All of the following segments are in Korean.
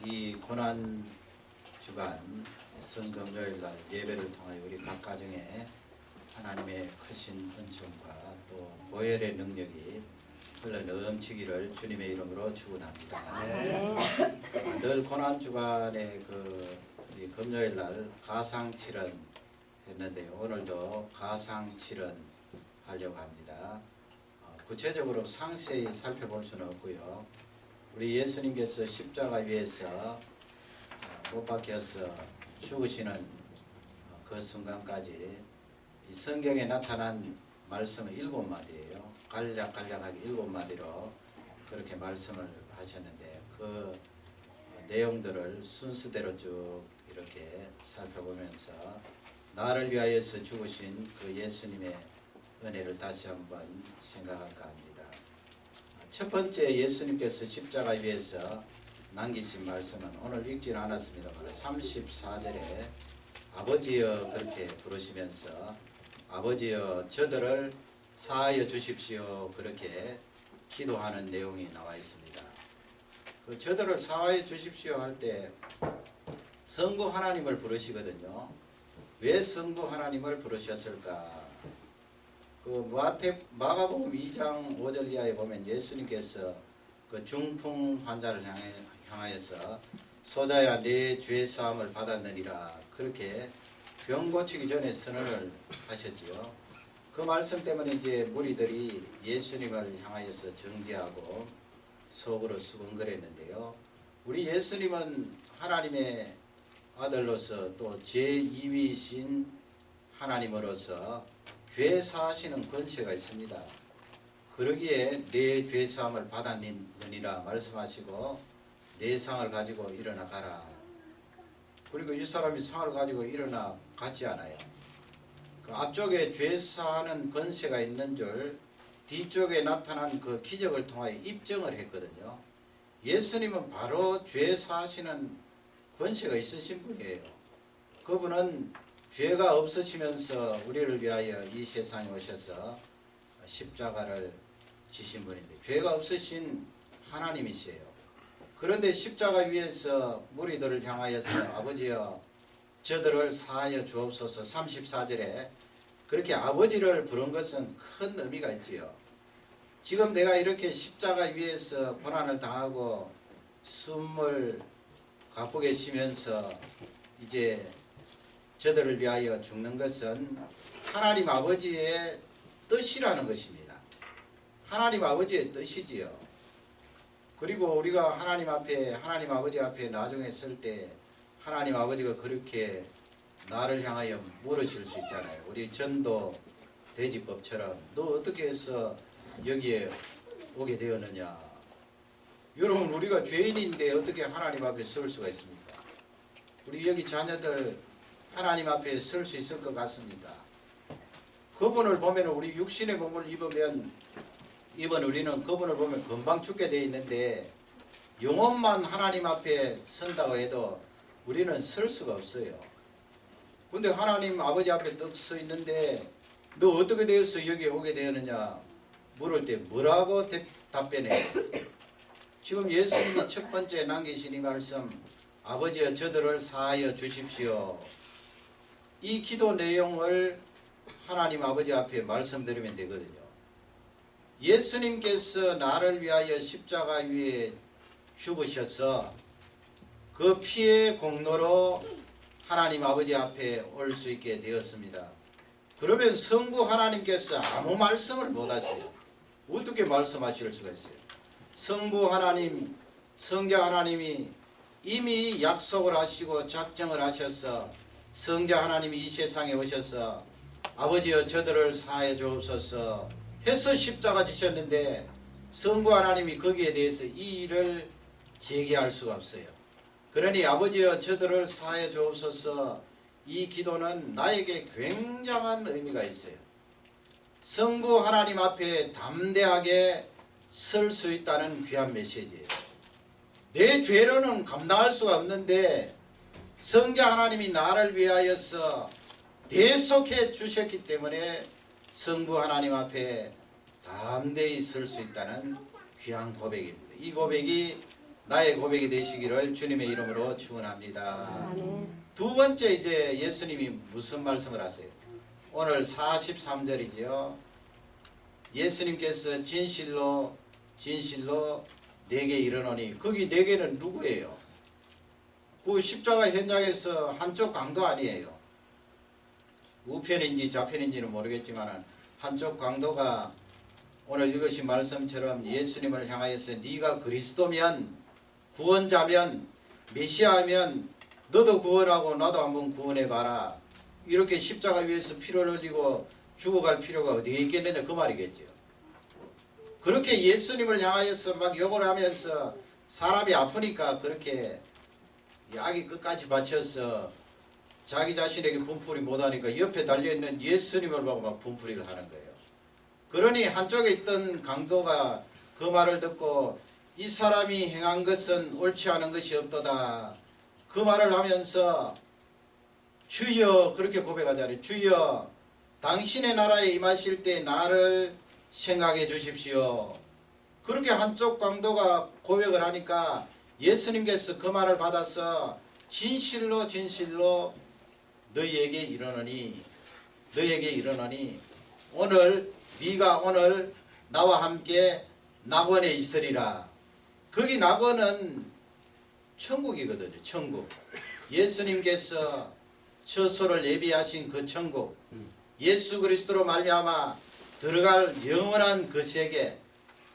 이 고난 주간 성금요일날 예배를 통하여 우리 각 가정에 하나님의 크신 은총과 또 보혈의 능력이 흘러 넘치기를 주님의 이름으로 축원합니다. 늘 고난 주간에 이 금요일날 가상칠언 했는데요. 오늘도 가상칠언 하려고 합니다. 구체적으로 상세히 살펴볼 수는 없고요. 우리 예수님께서 십자가 위에서 못 박혀서 죽으시는 그 순간까지 이 성경에 나타난 말씀은 7마디예요. 간략하게 7마디로 그렇게 말씀을 하셨는데 그 내용들을 순서대로 쭉 이렇게 살펴보면서 나를 위하여서 죽으신 그 예수님의 은혜를 다시 한번 생각할까 합니다. 첫 번째 예수님께서 십자가 위에서 남기신 말씀은 오늘 읽지는 않았습니다만 34절에 아버지여 그렇게 부르시면서 아버지여 저들을 사하여 주십시오 그렇게 기도하는 내용이 나와 있습니다. 그 저들을 사하여 주십시오 할 때 성부 하나님을 부르시거든요. 왜 성부 하나님을 부르셨을까? 마가복음 2장 5절 이하에 보면 예수님께서 그 중풍 환자를 향하여서 소자야 내 죄 사함을 받았느니라 그렇게 병 고치기 전에 선언을 하셨지요. 그 말씀 때문에 이제 무리들이 예수님을 향하여서 정죄하고 속으로 수근거렸는데요. 우리 예수님은 하나님의 아들로서 또 제2위이신 하나님으로서 죄 사하시는 권세가 있습니다. 그러기에 내 죄 사함을 받았느니라 말씀하시고 내 상을 가지고 일어나 가라. 그리고 이 사람이 상을 가지고 일어나 갔지 않아요. 그 앞쪽에 죄 사하는 권세가 있는 줄 뒤쪽에 나타난 그 기적을 통하여 입증을 했거든요. 예수님은 바로 죄 사하시는 권세가 있으신 분이에요. 그분은 죄가 없으시면서 우리를 위하여 이 세상에 오셔서 십자가를 지신 분인데 죄가 없으신 하나님이세요. 그런데 십자가 위에서 무리들을 향하여서 아버지여 저들을 사하여 주옵소서 34절에 그렇게 아버지를 부른 것은 큰 의미가 있지요. 지금 내가 이렇게 십자가 위에서 고난을 당하고 숨을 가쁘게 쉬면서 이제 저들을 위하여 죽는 것은 하나님 아버지의 뜻이라는 것입니다. 하나님 아버지의 뜻이지요. 그리고 우리가 하나님 아버지 앞에 나중에 설 때 하나님 아버지가 그렇게 나를 향하여 물으실 수 있잖아요. 우리 전도 대지법처럼 너 어떻게 해서 여기에 오게 되었느냐. 여러분 우리가 죄인인데 어떻게 하나님 앞에 설 수가 있습니까? 우리 여기 자녀들 하나님 앞에 설 수 있을 것 같습니까? 그분을 보면 우리 육신의 몸을 입은 우리는 그분을 보면 금방 죽게 되어 있는데 영혼만 하나님 앞에 선다고 해도 우리는 설 수가 없어요. 근데 하나님 아버지 앞에 떡 서 있는데 너 어떻게 되어서 여기 오게 되었느냐 물을 때 뭐라고 답변해요? 지금 예수님이 첫 번째 남기신 이 말씀 아버지여 저들을 사하여 주십시오. 이 기도 내용을 하나님 아버지 앞에 말씀드리면 되거든요. 예수님께서 나를 위하여 십자가 위에 죽으셔서 그 피의 공로로 하나님 아버지 앞에 올 수 있게 되었습니다. 그러면 성부 하나님께서 아무 말씀을 못 하세요. 어떻게 말씀하실 수가 있어요? 성부 하나님, 성자 하나님이 이미 약속을 하시고 작정을 하셔서 성자 하나님이 이 세상에 오셔서 아버지여 저들을 사하여 주옵소서 해서 십자가 지셨는데 성부 하나님이 거기에 대해서 이 일을 제기할 수가 없어요. 그러니 아버지여 저들을 사하여 주옵소서 이 기도는 나에게 굉장한 의미가 있어요. 성부 하나님 앞에 담대하게 설 수 있다는 귀한 메시지예요. 내 죄로는 감당할 수가 없는데 성자 하나님이 나를 위하여서 대속해 주셨기 때문에 성부 하나님 앞에 담대히 설 수 있다는 귀한 고백입니다. 이 고백이 나의 고백이 되시기를 주님의 이름으로 축원합니다. 아멘. 두 번째 이제 예수님이 무슨 말씀을 하세요? 오늘 43절이지요. 예수님께서 진실로 내게 이르노니, 거기 내게는 누구예요? 그 십자가 현장에서 한쪽 강도 아니에요. 우편인지 좌편인지는 모르겠지만 한쪽 강도가 오늘 읽으신 말씀처럼 예수님을 향하여서 네가 그리스도면, 구원자면, 메시아면 너도 구원하고 나도 한번 구원해봐라. 이렇게 십자가 위에서 피를 흘리고 죽어갈 필요가 어디에 있겠느냐, 그 말이겠죠. 그렇게 예수님을 향하여서 막 욕을 하면서 사람이 아프니까 그렇게 약이 끝까지 바쳐서 자기 자신에게 분풀이 못하니까 옆에 달려있는 예수님을 보고 막 분풀이를 하는 거예요. 그러니 한쪽에 있던 강도가 그 말을 듣고 이 사람이 행한 것은 옳지 않은 것이 없도다, 그 말을 하면서 주여, 그렇게 고백하잖아요. 주여, 당신의 나라에 임하실 때 나를 생각해 주십시오. 그렇게 한쪽 강도가 고백을 하니까 예수님께서 그 말을 받아서 진실로 너희에게 이르노니 오늘 네가 오늘 나와 함께 낙원에 있으리라. 거기 낙원은 천국이거든요. 천국. 예수님께서 처소를 예비하신 그 천국, 예수 그리스도로 말미암아 들어갈 영원한 그 세계,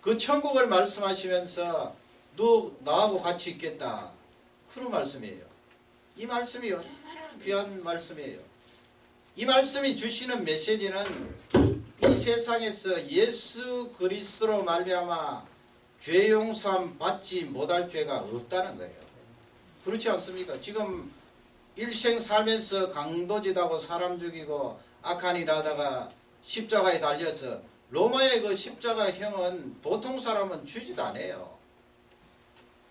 그 천국을 말씀하시면서 너 나하고 같이 있겠다, 그런 말씀이에요. 이 말씀이 얼마나 귀한 말씀이에요. 이 말씀이 주시는 메시지는 이 세상에서 예수 그리스도로 말미암아 죄 용서함 받지 못할 죄가 없다는 거예요. 그렇지 않습니까? 지금 일생 살면서 강도짓하고 사람 죽이고 악한 일 하다가 십자가에 달려서, 로마의 그 십자가형은 보통 사람은 주지도 않아요.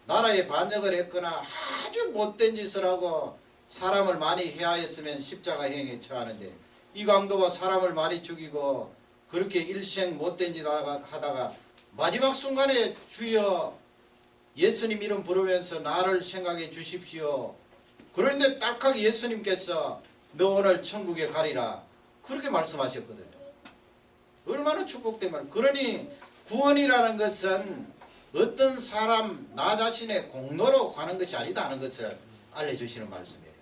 나라에 반역을 했거나 아주 못된 짓을 하고 사람을 많이 해하였으면 십자가형에 처하는데, 이 강도가 사람을 많이 죽이고 그렇게 일생 못된 짓 하다가 마지막 순간에 주여 예수님 이름 부르면서 나를 생각해 주십시오. 그런데 딱하게 예수님께서 너 오늘 천국에 가리라, 그렇게 말씀하셨거든요. 얼마나 축복된 말. 그러니 구원이라는 것은 어떤 사람 나 자신의 공로로 가는 것이 아니다는 것을 알려주시는 말씀이에요.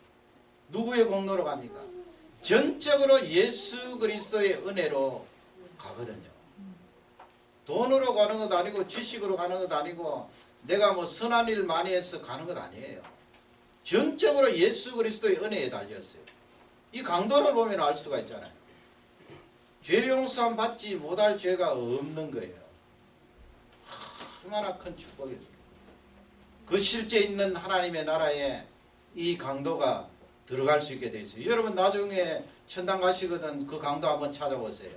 누구의 공로로 갑니까? 전적으로 예수 그리스도의 은혜로 가거든요. 돈으로 가는 것 아니고 지식으로 가는 것 아니고 내가 뭐 선한 일 많이 해서 가는 것 아니에요. 전적으로 예수 그리스도의 은혜에 달렸어요. 이 강도를 보면 알 수가 있잖아요. 죄 용서함 받지 못할 죄가 없는 거예요. 얼마나 큰 축복이죠. 그 실제 있는 하나님의 나라에 이 강도가 들어갈 수 있게 돼 있어요. 여러분 나중에 천당 가시거든 그 강도 한번 찾아보세요.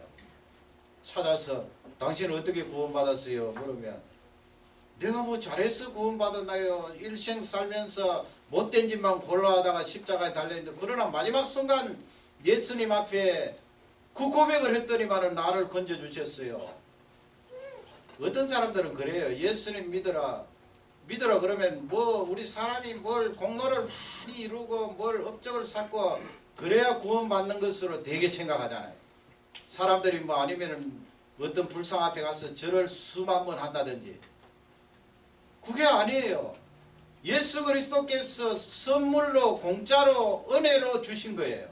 찾아서 당신은 어떻게 구원받았어요? 물으면 내가 뭐 잘해서 구원받았나요? 일생 살면서 못된 짓만 골라하다가 십자가에 달려있는데, 그러나 마지막 순간 예수님 앞에 그 고백을 했더니만은 나를 건져주셨어요. 어떤 사람들은 그래요. 예수님 믿어라 그러면 뭐 우리 사람이 뭘 공로를 많이 이루고 뭘 업적을 쌓고 그래야 구원받는 것으로 되게 생각하잖아요. 사람들이 뭐 아니면은 어떤 불상 앞에 가서 절을 수만 번 한다든지, 그게 아니에요. 예수 그리스도께서 선물로 공짜로 은혜로 주신 거예요.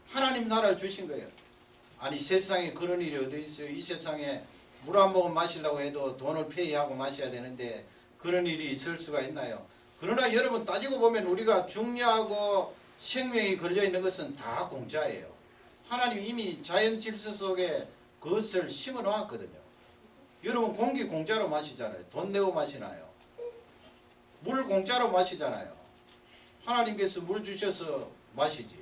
하나님 나라를 주신 거예요. 아니 세상에 그런 일이 어디 있어요. 이 세상에 물 한 모금 마시려고 해도 돈을 페이하고 마셔야 되는데 그런 일이 있을 수가 있나요? 그러나 여러분 따지고 보면 우리가 중요하고 생명이 걸려있는 것은 다 공짜예요. 하나님 이미 자연 질서 속에 그것을 심어 놓았거든요. 여러분 공기 공짜로 마시잖아요. 돈 내고 마시나요? 물 공짜로 마시잖아요. 하나님께서 물 주셔서 마시지요.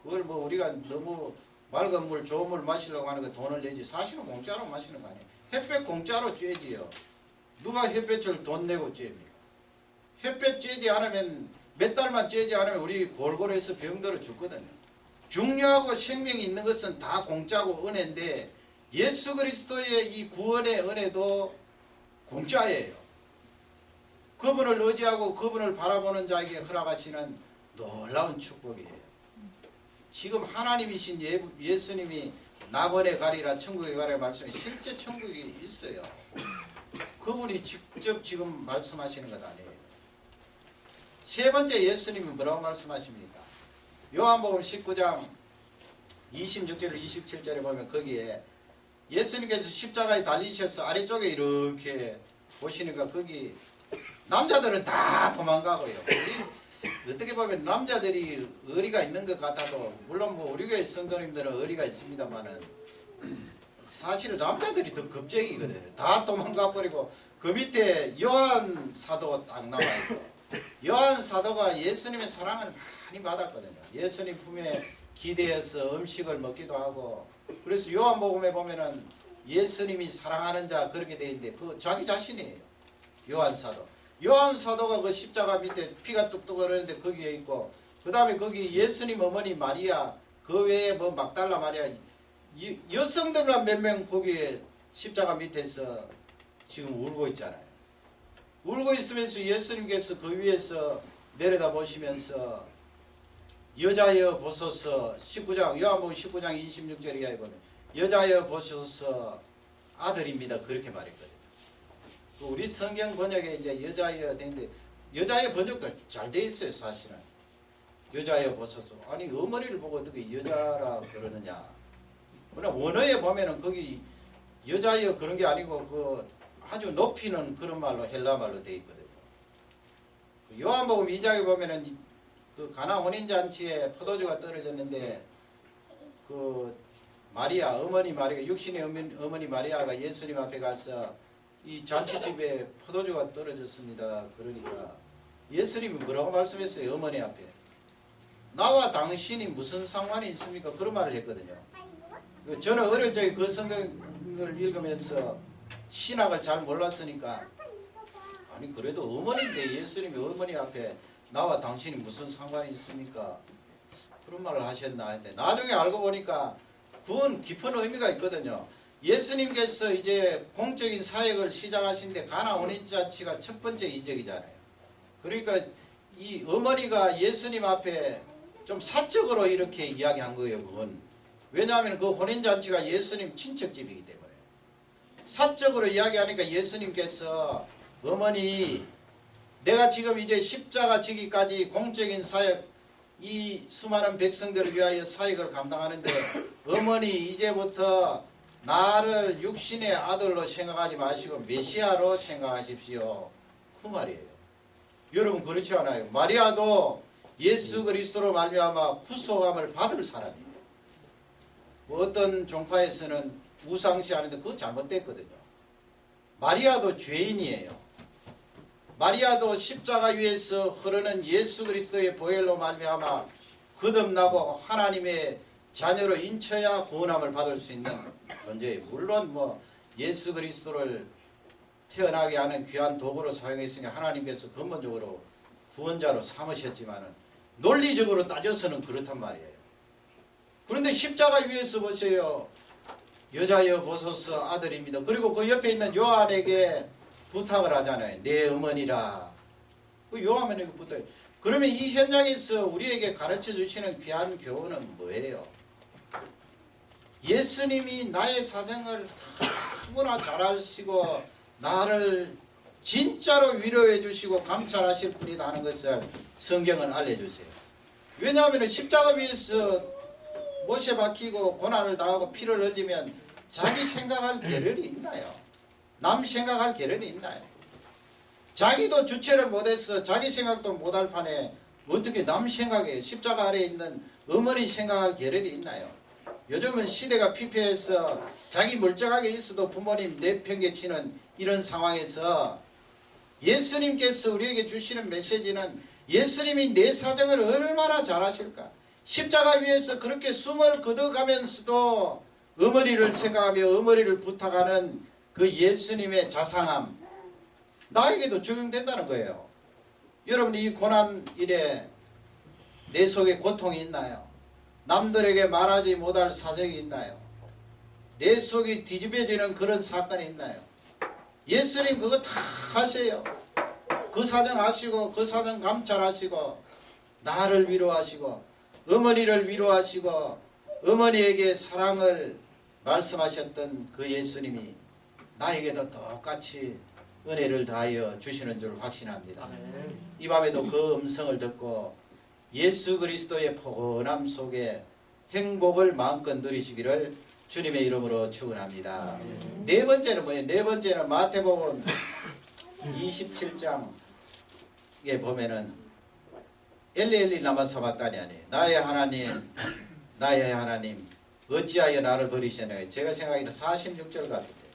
그걸 뭐 우리가 너무 맑은 물, 좋은 물 마시려고 하는 거 돈을 내지, 사실은 공짜로 마시는 거 아니에요. 햇볕 공짜로 쬐지요. 누가 햇볕을 돈 내고 쬐입니까? 햇볕 쬐지 않으면, 몇 달만 쬐지 않으면 우리 골골해서 병들어 죽거든요. 중요하고 생명이 있는 것은 다 공짜고 은혜인데, 예수 그리스도의 이 구원의 은혜도 공짜예요. 그분을 의지하고 그분을 바라보는 자에게 허락하시는 놀라운 축복이에요. 지금 하나님이신 예수님이 낙원에 가리라 천국에 가리라 말씀이 실제 천국이 있어요. 그분이 직접 지금 말씀하시는 것 아니에요. 세 번째 예수님은 뭐라고 말씀하십니까? 요한복음 19장 26절 27절에 보면 거기에 예수님께서 십자가에 달리셔서 아래쪽에 이렇게 보시니까 거기 남자들은 다 도망가고요. 어떻게 보면 남자들이 의리가 있는 것 같아도 물론 뭐 우리 교회 성도님들은 의리가 있습니다만은 사실 남자들이 더 겁쟁이거든요. 다 도망가 버리고 그 밑에 요한 사도가 딱 나와 있고 요한 사도가 예수님의 사랑을 많이 받았거든요. 예수님 품에 기대해서 음식을 먹기도 하고 그래서 요한복음에 보면은 예수님이 사랑하는 자 그렇게 돼 있는데 그 자기 자신이에요. 요한 사도. 요한 사도가 그 십자가 밑에 피가 뚝뚝 흐르는데 거기에 있고 그 다음에 거기 예수님 어머니 마리아 그 외에 뭐 막달라 마리아 여성들만 몇 명 거기에 십자가 밑에서 지금 울고 있잖아요. 울고 있으면서 예수님께서 그 위에서 내려다 보시면서 여자여 보소서 19장 요한복음 19장 26절 이하에 보면 여자여 보소서 아들입니다 그렇게 말했거든요. 우리 성경 번역에 이제 여자여 되는데 여자여 번역도 잘 돼 있어요. 사실은 여자여 보소서 아니 어머니를 보고 어떻게 여자라 그러느냐. 그러나 원어에 보면은 거기 여자여 그런 게 아니고 그 아주 높이는 그런 말로 헬라 말로 돼 있거든요. 요한복음 2장에 보면은 그 가나 혼인잔치에 포도주가 떨어졌는데 그 마리아 어머니 마리아 육신의 어머니 마리아가 예수님 앞에 가서 이 잔치집에 포도주가 떨어졌습니다. 그러니까 예수님이 뭐라고 말씀했어요? 어머니 앞에 나와 당신이 무슨 상관이 있습니까? 그런 말을 했거든요. 저는 어릴 적에 그 성경을 읽으면서 신학을 잘 몰랐으니까 아니 그래도 어머니인데 예수님이 어머니 앞에 나와 당신이 무슨 상관이 있습니까? 그런 말을 하셨나 했는데 나중에 알고 보니까 그건 깊은 의미가 있거든요. 예수님께서 이제 공적인 사역을 시작하신데 가나 혼인잔치가 첫 번째 이적이잖아요. 그러니까 이 어머니가 예수님 앞에 좀 사적으로 이렇게 이야기한 거예요. 그건 왜냐하면 그 혼인잔치가 예수님 친척집이기 때문에 사적으로 이야기하니까 예수님께서 어머니 내가 지금 이제 십자가 지기까지 공적인 사역 이 수많은 백성들을 위하여 사역을 감당하는데 어머니 이제부터 나를 육신의 아들로 생각하지 마시고 메시아로 생각하십시오. 그 말이에요. 여러분 그렇지 않아요? 마리아도 예수 그리스도로 말미암아 구속함을 받을 사람이에요. 뭐 어떤 종파에서는 우상시하는데 그거 잘못됐거든요. 마리아도 죄인이에요. 마리아도 십자가 위에서 흐르는 예수 그리스도의 보혈로 말미암아 거듭나고 하나님의 자녀로 인쳐야 구원함을 받을 수 있는 존재예요. 물론 뭐 예수 그리스도를 태어나게 하는 귀한 도구로 사용했으니 하나님께서 근본적으로 구원자로 삼으셨지만은 논리적으로 따져서는 그렇단 말이에요. 그런데 십자가 위에서 보세요. 여자여 보소서 아들입니다. 그리고 그 옆에 있는 요한에게 부탁을 하잖아요. 내 어머니라. 그 요한에게 부탁. 그러면 이 현장에서 우리에게 가르쳐 주시는 귀한 교훈은 뭐예요? 예수님이 나의 사정을 너무나 잘 아시고 나를 진짜로 위로해 주시고 감찰하실 분이다 하는 것을 성경은 알려주세요. 왜냐하면 십자가 위에서 못에 박히고 고난을 당하고 피를 흘리면 자기 생각할 겨를이 있나요? 남 생각할 겨를이 있나요? 자기도 주체를 못해서 자기 생각도 못할 판에 어떻게 남 생각에 십자가 아래에 있는 어머니 생각할 겨를이 있나요? 요즘은 시대가 피폐해서 자기 멀쩡하게 있어도 부모님 내팽개치는 이런 상황에서 예수님께서 우리에게 주시는 메시지는 예수님이 내 사정을 얼마나 잘 아실까? 십자가 위에서 그렇게 숨을 거둬가면서도 어머니를 생각하며 어머니를 부탁하는 그 예수님의 자상함 나에게도 적용된다는 거예요. 여러분 이 고난일에 내 속에 고통이 있나요? 남들에게 말하지 못할 사정이 있나요? 내 속이 뒤집어지는 그런 사건이 있나요? 예수님 그거 다 하세요. 그 사정 아시고 그 사정 감찰하시고 나를 위로하시고 어머니를 위로하시고 어머니에게 사랑을 말씀하셨던 그 예수님이 나에게도 똑같이 은혜를 다하여 주시는 줄 확신합니다. 이 밤에도 그 음성을 듣고 예수 그리스도의 포근함 속에 행복을 마음껏 누리시기를 주님의 이름으로 축원합니다. 네 번째는 뭐예요? 네 번째는 마태복음 27장에 보면은 엘리 라마 사박다니 아니에요. 나의 하나님 어찌하여 나를 버리시나요? 제가 생각에는 46절 같은데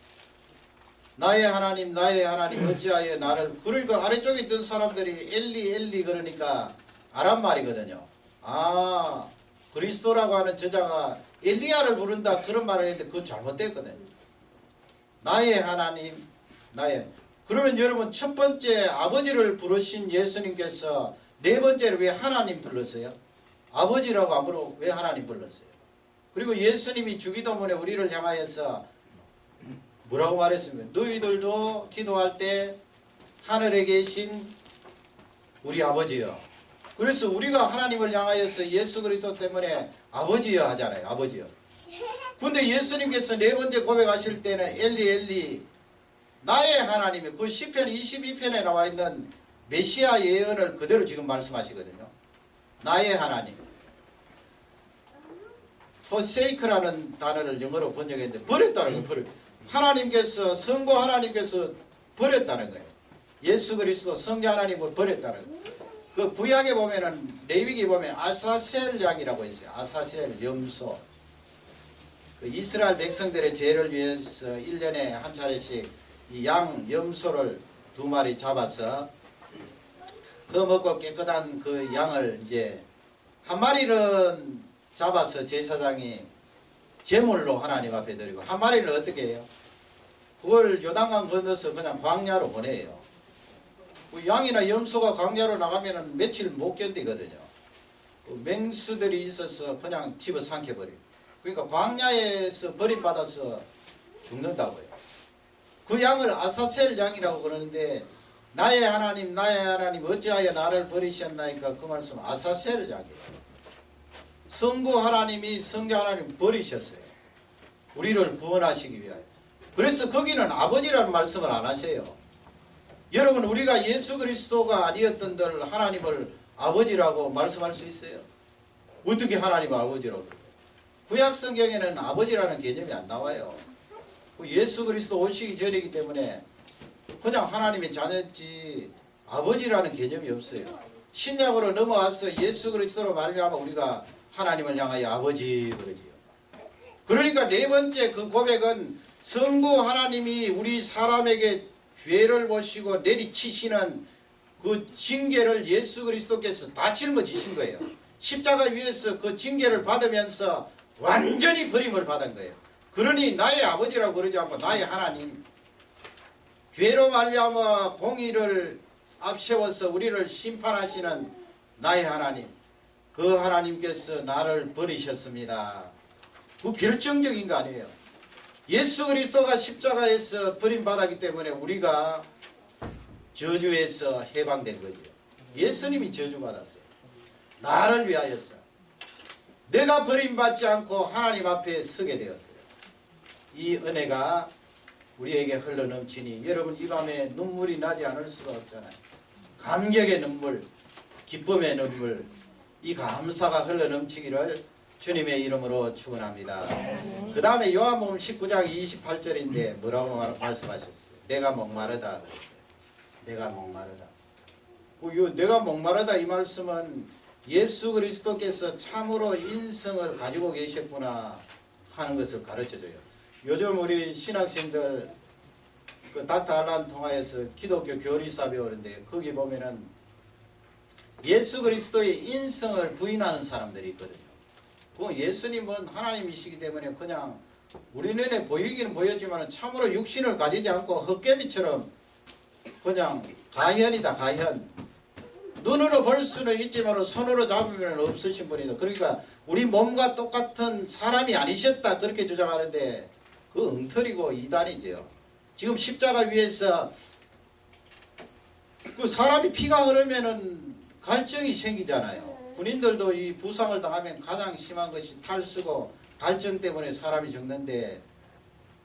나의 하나님 어찌하여 나를, 그러니까 아래쪽에 있던 사람들이 엘리 그러니까 아랍 말이거든요. 아, 그리스도라고 하는 저자가 엘리야를 부른다 그런 말을 했는데 그건 잘못됐거든요. 나의 하나님 그러면 여러분 첫 번째 아버지를 부르신 예수님께서 네 번째로 왜 하나님 불렀어요? 아버지라고 안 부르고 왜 하나님 불렀어요? 그리고 예수님이 주기도문에 우리를 향하여서 뭐라고 말했습니까? 너희들도 기도할 때 하늘에 계신 우리 아버지요. 그래서 우리가 하나님을 향하여서 예수 그리스도 때문에 아버지요 하잖아요. 아버지요. 근데 예수님께서 네 번째 고백하실 때는 엘리 나의 하나님이, 그 시편 22편에 나와 있는 메시아 예언을 그대로 지금 말씀하시거든요. 나의 하나님. forsake라는 단어를 영어로 번역했는데 버렸다는 거예요. 하나님께서, 성부 하나님께서 버렸다는 거예요. 예수 그리스도 성자 하나님을 버렸다는 거예요. 그 구약에 보면은 레위기 보면 아사셀 양이라고 있어요. 아사셀 염소. 그 이스라엘 백성들의 죄를 위해서 1년에 한 차례씩 이 양 염소를 2마리 잡아서 더 먹고 깨끗한 그 양을 이제 한 마리는 잡아서 제사장이 제물로 하나님 앞에 드리고 한 마리는 어떻게 해요? 그걸 요단강 건너서 그냥 광야로 보내요. 그 양이나 염소가 광야로 나가면은 며칠 못 견디거든요. 그 맹수들이 있어서 그냥 집어 삼켜버려요. 그러니까 광야에서 버림받아서 죽는다고요. 그 양을 아사셀 양이라고 그러는데 나의 하나님 어찌하여 나를 버리셨나이까, 그 말씀 아사셀 양이에요. 성부 하나님이 성자 하나님 버리셨어요. 우리를 구원하시기 위하여. 그래서 거기는 아버지라는 말씀을 안 하세요. 여러분, 우리가 예수 그리스도가 아니었던들 하나님을 아버지라고 말씀할 수 있어요? 어떻게 하나님 아버지라고 그래요? 구약 성경에는 아버지라는 개념이 안 나와요. 예수 그리스도 오시기 전이기 때문에 그냥 하나님의 자녀지 아버지라는 개념이 없어요. 신약으로 넘어와서 예수 그리스도로 말미암아 우리가 하나님을 향하여 아버지 그러지요. 그러니까 네 번째 그 고백은 성부 하나님이 우리 사람에게 죄를 보시고 내리치시는 그 징계를 예수 그리스도께서 다 짊어지신 거예요. 십자가 위에서 그 징계를 받으면서 완전히 버림을 받은 거예요. 그러니 나의 아버지라고 그러지 않고 나의 하나님, 죄로 말미암아 공의를 앞세워서 우리를 심판하시는 나의 하나님, 그 하나님께서 나를 버리셨습니다. 그 결정적인 거 아니에요. 예수 그리스도가 십자가에서 버림받았기 때문에 우리가 저주에서 해방된 거죠. 예수님이 저주받았어요. 나를 위하여서. 내가 버림받지 않고 하나님 앞에 서게 되었어요. 이 은혜가 우리에게 흘러넘치니 여러분, 이 밤에 눈물이 나지 않을 수가 없잖아요. 감격의 눈물, 기쁨의 눈물, 이 감사가 흘러넘치기를 주님의 이름으로 축원합니다. 그 다음에 요한복음 19장 28절인데 뭐라고 말씀하셨어요? 내가 목마르다 그랬어요. 내가 목마르다. 내가 목마르다 이 말씀은 예수 그리스도께서 참으로 인성을 가지고 계셨구나 하는 것을 가르쳐줘요. 요즘 우리 신학생들 그 닥터 알란 통하여서 기독교 교리사 배우는데 거기 보면은 예수 그리스도의 인성을 부인하는 사람들이 있거든요. 그 예수님은 하나님이시기 때문에 그냥 우리 눈에 보이기는 보였지만 참으로 육신을 가지지 않고 헛개비처럼 그냥 가현이다, 가현. 눈으로 볼 수는 있지만 손으로 잡으면 없으신 분이다. 그러니까 우리 몸과 똑같은 사람이 아니셨다 그렇게 주장하는데 그 엉터리고 이단이죠. 지금 십자가 위에서 그 사람이 피가 흐르면은 갈증이 생기잖아요. 군인들도 이 부상을 당하면 가장 심한 것이 탈수고 갈증 때문에 사람이 죽는데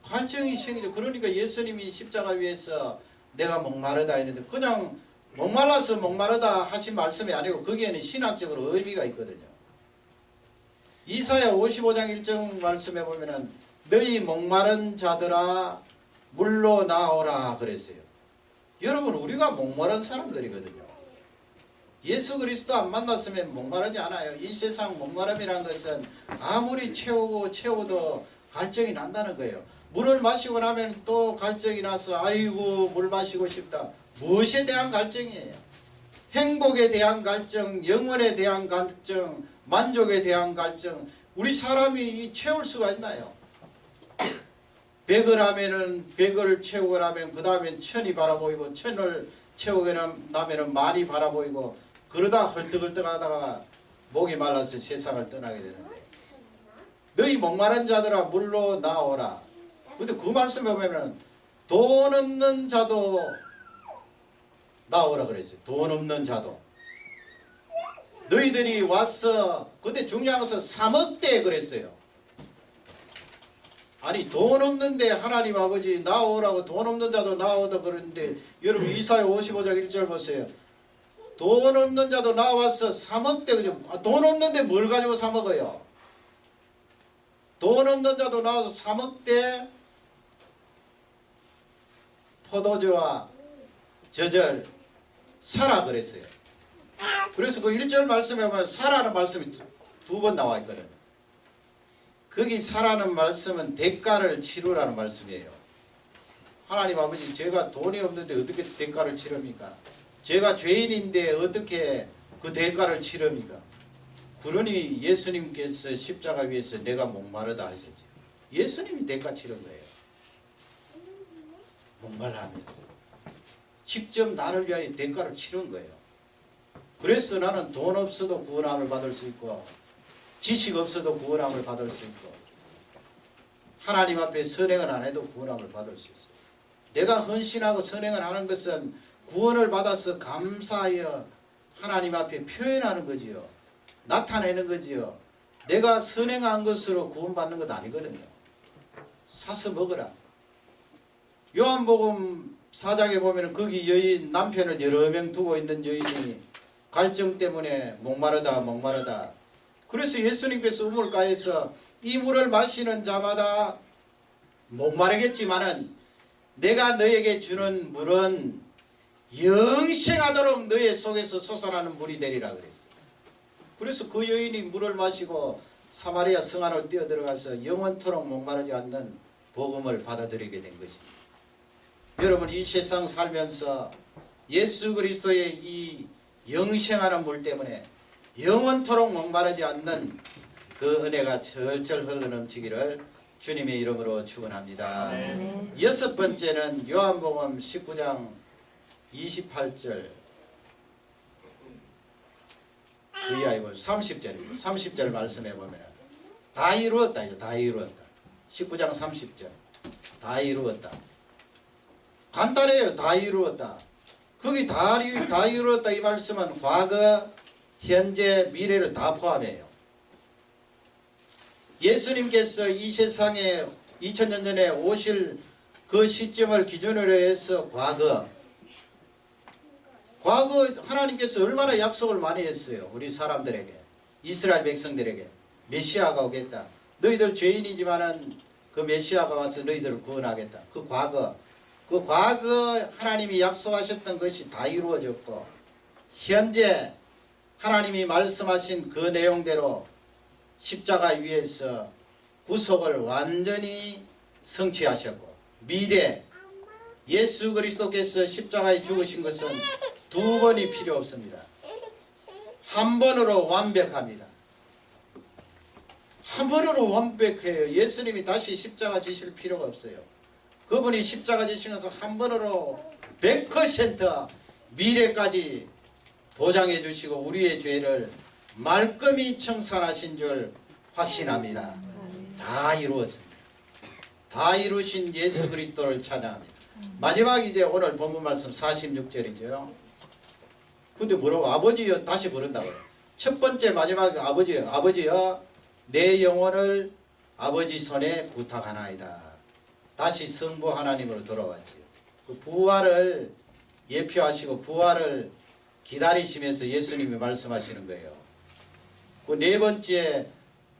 갈증이 생기죠. 그러니까 예수님이 십자가 위에서 내가 목마르다 했는데 그냥 목말라서 목마르다 하신 말씀이 아니고 거기에는 신학적으로 의미가 있거든요. 이사야 55장 1절 말씀에 보면은 너희 목마른 자들아 물로 나오라 그랬어요. 여러분 우리가 목마른 사람들이거든요. 예수 그리스도 안 만났으면 목마르지 않아요. 이 세상 목마름이라는 것은 아무리 채워도 갈증이 난다는 거예요. 물을 마시고 나면 또 갈증이 나서 아이고 물 마시고 싶다. 무엇에 대한 갈증이에요? 행복에 대한 갈증, 영혼에 대한 갈증, 만족에 대한 갈증. 우리 사람이 채울 수가 있나요? 100을 하면은 100을 채우고 나면 그 다음엔 1000이 바라보이고 1000을 채우고 나면은 만이 바라보이고 그러다 헐떡헐떡 하다가 목이 말라서 세상을 떠나게 되는데 너희 목마른 자들아 물로 나오라. 근데 그 말씀에 보면 돈 없는 자도 나오라 그랬어요. 돈 없는 자도. 너희들이 와서 근데 중요한 것은 3억대 그랬어요. 아니 돈 없는데 하나님 아버지 나오라고 돈 없는 자도 나오다 그러는데 여러분 이사야 55장 1절 보세요. 돈 없는 자도 나와서 3억대 그죠? 돈 없는데 뭘 가지고 사 먹어요? 돈 없는 자도 나와서 3억대 포도주와 저절 사라 그랬어요. 그래서 그 1절 말씀에 보면 사라는 말씀이 두 번 나와 있거든요. 거기 사라는 말씀은 대가를 치르라는 말씀이에요. 하나님 아버지 제가 돈이 없는데 어떻게 대가를 치릅니까? 제가 죄인인데 어떻게 그 대가를 치릅니까? 그러니 예수님께서 십자가 위에서 내가 목마르다 하셨죠. 예수님이 대가 치른 거예요. 목말라하면서 직접 나를 위하여 대가를 치른 거예요. 그래서 나는 돈 없어도 구원함을 받을 수 있고 지식 없어도 구원함을 받을 수 있고 하나님 앞에 선행을 안 해도 구원함을 받을 수 있어요. 내가 헌신하고 선행을 하는 것은 구원을 받아서 감사하여 하나님 앞에 표현하는 거지요. 나타내는 거지요. 내가 선행한 것으로 구원받는 것 아니거든요. 사서 먹으라. 요한복음 4장에 보면 거기 여인 남편을 여러 명 두고 있는 여인이 갈증 때문에 목마르다. 그래서 예수님께서 우물가에서 이 물을 마시는 자마다 목마르겠지만은 내가 너에게 주는 물은 영생하도록 너의 속에서 솟아나는 물이 되리라 그랬어요. 그래서 그 여인이 물을 마시고 사마리아 성 안으로 뛰어들어가서 영원토록 목마르지 않는 복음을 받아들이게 된 것입니다. 여러분 이 세상 살면서 예수 그리스도의 이 영생하는 물 때문에 영원토록 목마르지 않는 그 은혜가 철철 흘러넘치기를 주님의 이름으로 축원합니다. 여섯 번째는 요한복음 19장 28절 그 이하에 보면 30절입니다. 30절 말씀해 보면 다 이루었다. 이거 다 이루었다. 19장 30절 다 이루었다. 간단해요. 다 이루었다. 거기 다 이루었다 이 말씀은 과거, 현재, 미래를 다 포함해요. 예수님께서 이 세상에 2000년 전에 오실 그 시점을 기준으로 해서 과거 하나님께서 얼마나 약속을 많이 했어요. 우리 사람들에게, 이스라엘 백성들에게 메시아가 오겠다. 너희들 죄인이지만은 그 메시아가 와서 너희들을 구원하겠다. 그 과거 하나님이 약속하셨던 것이 다 이루어졌고 현재 하나님이 말씀하신 그 내용대로 십자가 위에서 구속을 완전히 성취하셨고 미래 예수 그리스도께서 십자가에 죽으신 것은 두 번이 필요 없습니다. 한 번으로 완벽합니다. 한 번으로 완벽해요. 예수님이 다시 십자가 지실 필요가 없어요. 그분이 십자가 지시면서 한 번으로 100% 미래까지 보장해 주시고 우리의 죄를 말끔히 청산하신 줄 확신합니다. 다 이루었습니다. 다 이루신 예수 그리스도를 찬양합니다. 마지막 이제 오늘 본문 말씀 46절이죠. 근데 뭐라고? 아버지여 다시 부른다고요. 첫 번째 마지막 아버지여, 아버지여 내 영혼을 아버지 손에 부탁하나이다. 다시 성부 하나님으로 돌아왔지요. 그 부활을 예표하시고 부활을 기다리시면서 예수님이 말씀하시는 거예요. 그 네 번째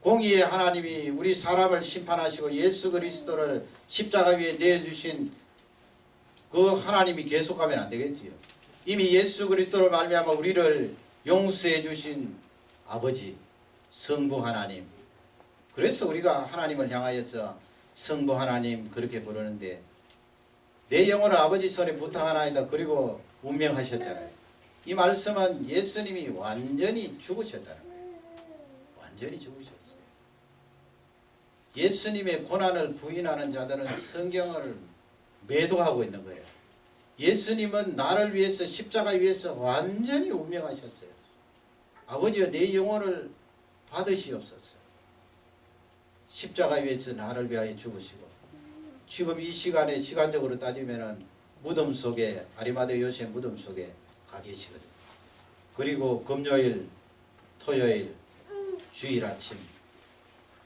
공의의 하나님이 우리 사람을 심판하시고 예수 그리스도를 십자가 위에 내주신 그 하나님이 계속하면 안 되겠지요. 이미 예수 그리스도로 말미암아 우리를 용서해 주신 아버지 성부 하나님. 그래서 우리가 하나님을 향하여서 성부 하나님 그렇게 부르는데 내 영혼을 아버지 손에 부탁하나이다. 그리고 운명하셨잖아요. 이 말씀은 예수님이 완전히 죽으셨다는 거예요. 완전히 죽으셨어요. 예수님의 고난을 부인하는 자들은 성경을 매도하고 있는 거예요. 예수님은 나를 위해서 십자가 위에서 완전히 운명하셨어요. 아버지여 내 영혼을 받으시옵소서. 십자가 위에서 나를 위하여 죽으시고 지금 이 시간에 시간적으로 따지면은 무덤 속에 아리마대 요셉 무덤 속에 가 계시거든요. 그리고 금요일, 토요일, 주일 아침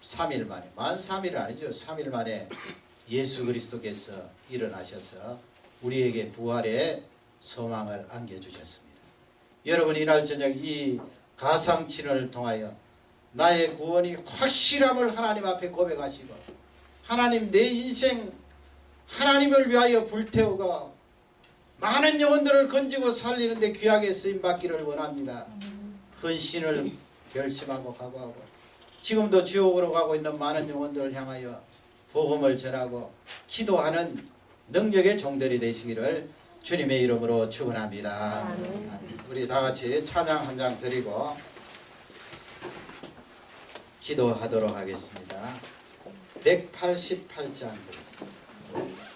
3일 만에 만 3일 아니죠. 3일 만에 예수 그리스도께서 일어나셔서 우리에게 부활의 소망을 안겨주셨습니다. 여러분 이날 저녁 이 가상친을 통하여 나의 구원이 확실함을 하나님 앞에 고백하시고 하나님 내 인생 하나님을 위하여 불태우고 많은 영혼들을 건지고 살리는데 귀하게 쓰임받기를 원합니다. 헌신을 결심하고 각오하고 지금도 지옥으로 가고 있는 많은 영혼들을 향하여 복음을 전하고 기도하는 능력의 종들이 되시기를 주님의 이름으로 축원합니다. 아멘. 우리 다 같이 찬양 한 장 드리고 기도하도록 하겠습니다. 188장 드리겠습니다.